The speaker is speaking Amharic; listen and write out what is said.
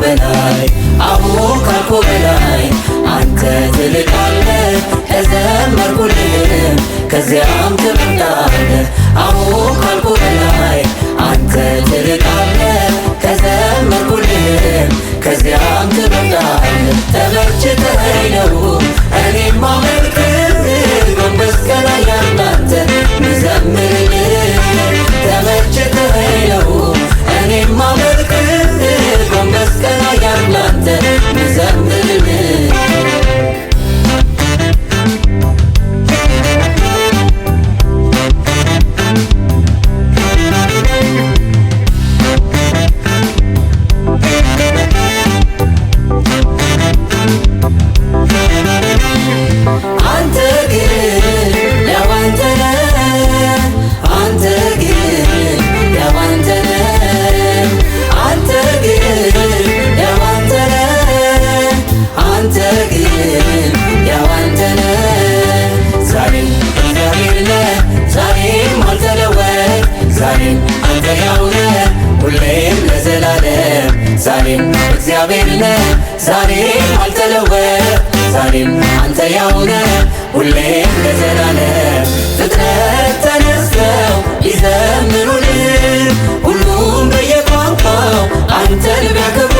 በላይ አዎ ካልኩ በላይ አንተ ትልቃለህ ከዘመርኩልህም ከዚያም ትበልጣለህ አዎ ካልኩ በላይ አንተ ትልቃለህ ከዘመርኩልህም ከዚያም ትበልጣለህ ተመችተኸኝ ነው እኔም ማመልክህ ጎንበስ ቀና ያልኩ ምዘምርልህ ተመችተኸኝ ነው እኔም ማመልክህ ጎንበስ ቀና ያልኩ ምዘምርልህ ዛሬም እግዚአብሔር ነህ ዛሬም አልተለወጥ ዛሬም አንተ ያው ነህ ሁሌም ለዘላለም ፍጥረት ተነስተው ይዘምሩልህ ሁሉም በየቋንቋው አንተን ቢያከብሩ